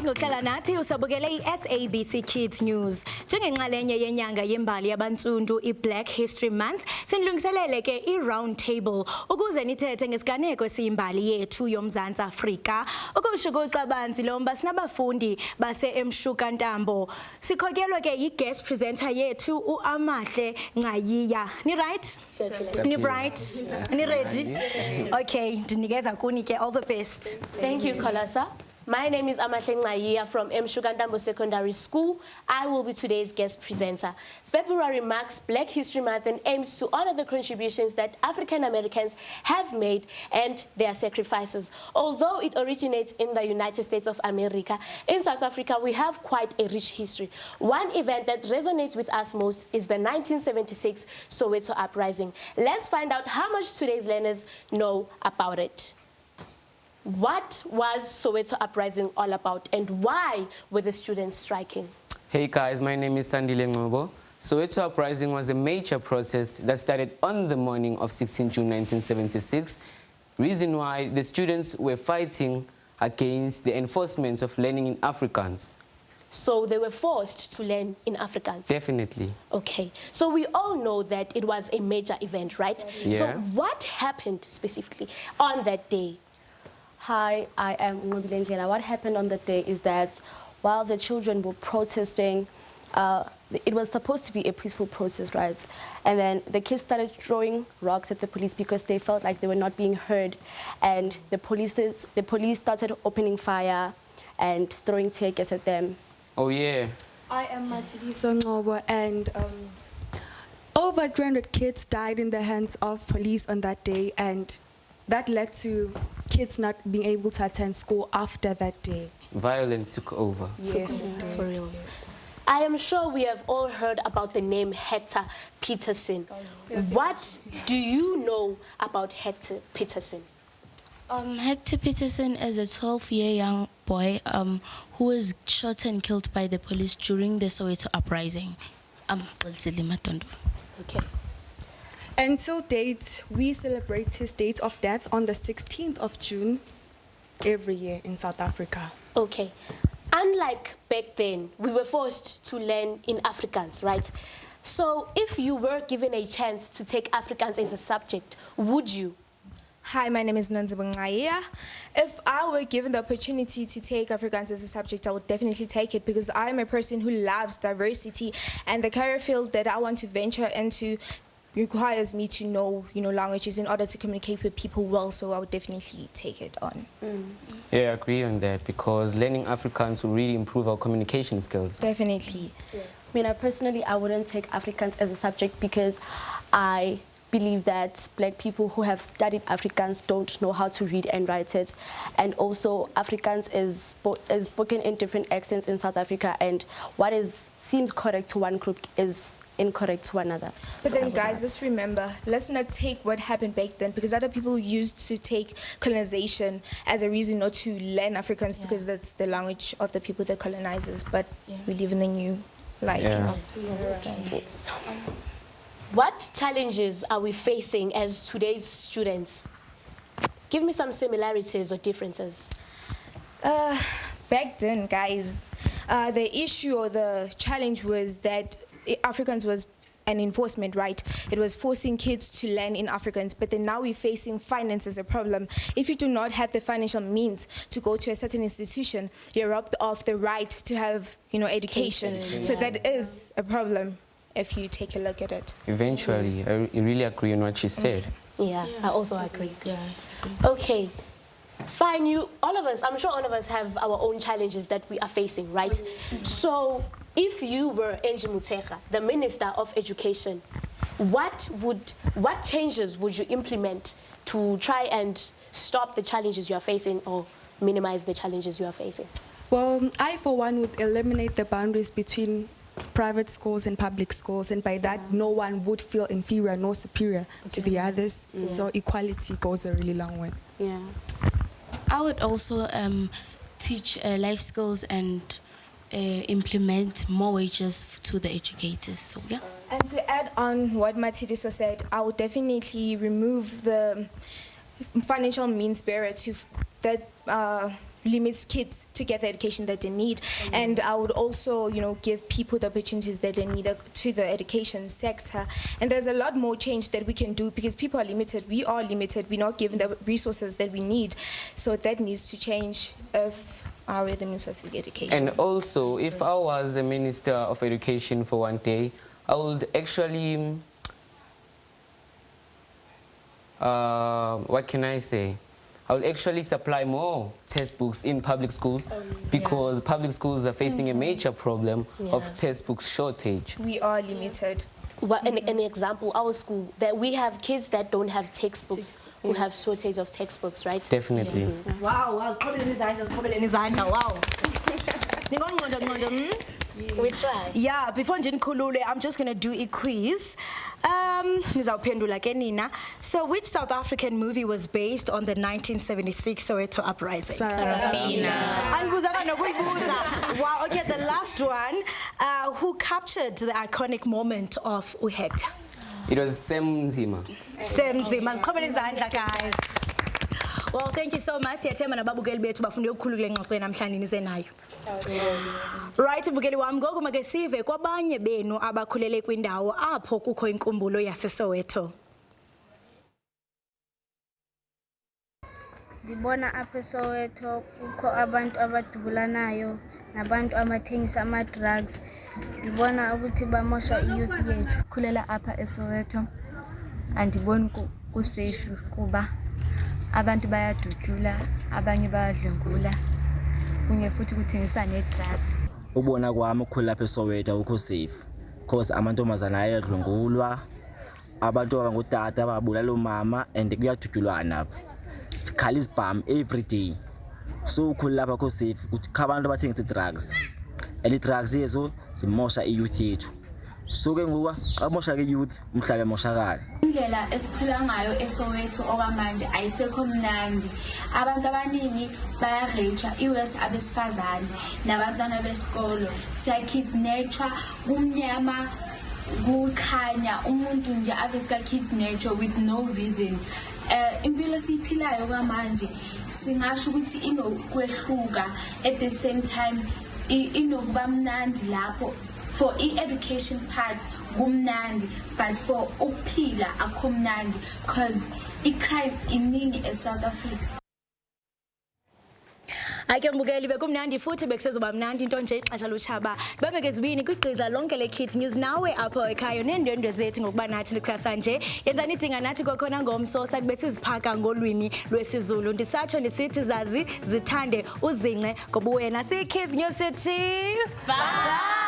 guys, ngokuhlala nathi usabukele i-SABC Kids News. Njengenxalenye yenyanga yembali yabantsundu i-Black History Month, sinilungiselele ke i-round table ukuze nithethe ngesiganeko esiyimbali yethu yoMzantsi Afrika. Ukusho kuxabanzi lomba sinabafundi base eMshukantambo. Sikhokelwe ke yi-guest presenter yethu uAmahle Ncayiya. Ni right? Ni bright? Ni ready? Okay, ndinikeza kuni ke all the best. Thank you, Kolasa. My name is Amahle Ncayiya from Mshukantambo Secondary School. I will be today's guest presenter. February marks Black History Month and aims to honor the contributions that African Americans have made and their sacrifices. Although it originates in the United States of America, in South Africa we have quite a rich history. One event that resonates with us most is the 1976 Soweto Uprising. Let's find out how much today's learners know about it. What was Soweto Uprising all about and why were the students striking? Hey guys, my name is Sandile Ngobo. Soweto Uprising was a major protest that started on the morning of 16 June 1976. Reason why the students were fighting against the enforcement of learning in Afrikaans. So they were forced to learn in Afrikaans? Definitely. Okay. So we all know that it was a major event, right? Yeah. So what happened specifically on that day? Hi, I am Ngobile Ndlela. What happened on that day is that while the children were protesting, it was supposed to be a peaceful protest, right? And then the kids started throwing rocks at the police because they felt like they were not being heard. And the police started opening fire and throwing tear gas at them. Oh yeah. I am Matshidiso Ngobo, and over 300 kids died in the hands of police on that day, and that led to kids not being able to attend school after that day. Violence took over. Yes, For real. I am sure we have all heard about the name Hector Peterson. What do you know about Hector Peterson? Hector Peterson is a 12-year young boy who was shot and killed by the police during the Soweto Uprising. Okay. Until date, we celebrate his date of death on the 16th of June every year in South Africa. Okay. Unlike back then, we were forced to learn in Afrikaans, right? So if you were given a chance to take Afrikaans as a subject, would you? Hi, my name is Ncayiya. If I were given the opportunity to take Afrikaans as a subject, I would definitely take it because I'm a person who loves diversity, and the career field that I want to venture into requires me to know, languages in order to communicate with people well, so I would definitely take it on. Yeah, I agree on that because learning Afrikaans will really improve our communication skills. Definitely. Yeah. I mean, personally, I wouldn't take Afrikaans as a subject because I believe that Black people who have studied Afrikaans don't know how to read and write it. And also, Afrikaans is spoken in different accents in South Africa, and what seems correct to one group is incorrect to another. But then guys, let's remember, let's not take what happened back then, because other people used to take colonization as a reason not to learn Afrikaans because that's the language of the people that colonized us, but we live in a new life. What challenges are we facing as today's students? Give me some similarities or differences. Back then, guys, the issue or the challenge was that Afrikaans was an enforcement right. It was forcing kids to learn in Afrikaans, but then now we're facing finance as a problem. If you do not have the financial means to go to a certain institution, you're robbed of the right to have, education. So that is a problem if you take a look at it. Eventually, I really agree on what she said. Yeah, I also agree. Yeah. Okay. Fine, I'm sure all of us have our own challenges that we are facing, right? So, if you were Angie Motshekga, the Minister of Education, what changes would you implement to try and stop the challenges you are facing or minimize the challenges you are facing? Well, I, for one, would eliminate the boundaries between private schools and public schools, and by that, no one would feel inferior nor superior to the others. So equality goes a really long way. Yeah. I would also teach life skills and implement more wages to the educators. So yeah. And to add on what Matshidiso said, I would definitely remove the financial means barrier to that limits kids to get the education that they need. And I would also, give people the opportunities that they need to the education sector. And there's a lot more change that we can do because people are limited. We are limited. We're not given the resources that we need. So that needs to change if our elements of the education. And also, if I was a Minister of Education for one day, I would actually, what can I say? I will actually supply more textbooks in public schools because public schools are facing a major problem of textbook shortage. We are limited. Well, an example, our school, that we have kids that don't have textbooks, who have shortage of textbooks, right? Definitely. Wow, wow, wow. We try. Yeah, before Khulule, I'm just going to do a quiz. So which South African movie was based on the 1976 Soweto Uprising? Wow, okay, the last one. Who captured the iconic moment of Uhector? It was Sam Nzima. Sam Nzima. Guys. Well, thank you so much. Right, bukeli wami ngoku make sive kwabanye benu abakhulele kwindawo apho kukho inkumbulo yaseSoweto. Ndibona apha eSoweto kukho abantu abadubulanayo nabantu abathengisa ama-drugs. Ndibona ukuthi bamosha iyouth yethu. Khulela apha eSoweto andiboni kusafe kuba abantu bayadudula, abanye bayadlwengula. Kunye futhi kuthengisa ne-drugs. Ubona kwami ukukhula lapha eSoweto akukho safe because amantombazana ayadlwengulwa, abantu abangotata ababulala umama and kuyadudulwana apha. Sikhala isibhamu every day. So ukukhula lapha akukho safe ukuthi abantu abathengisa i-drugs. And i-drugs yezo zimosha i-youth yethu. So ke ngoku xa mosha ke youth umhlaba emoshakala. Indlela esiphila ngayo eSoweto okwamanje ayisekho mnandi. Abantu abaningi bayarecha iwes abesifazane nabantwana besikolo. Siyakidnapwa kumnyama kukhanya umuntu nje aveska kidnapwa with no reason. Impilo esiphilayo kwamanje singasho ukuthi inokwehluka at the same time inokuba mnandi lapho. For education part, gumnandi, but for upila akumnandi, because crime iningi eSouth Africa. Ake mbukeli bekumnandi futhi bekusezoba mnandi into nje ixesha luchaba babekezibini kwigqiza lonke leKids News nawe apho ekhaya nendwendwe zethu ngokuba nathi likusasa nje yenzani idinga nathi kokhona ngomsosa kube siziphaka ngolwimi lwesiZulu ndisatsho ndisithi zazi zithande uzince ngoba wena siKids News sithi bye.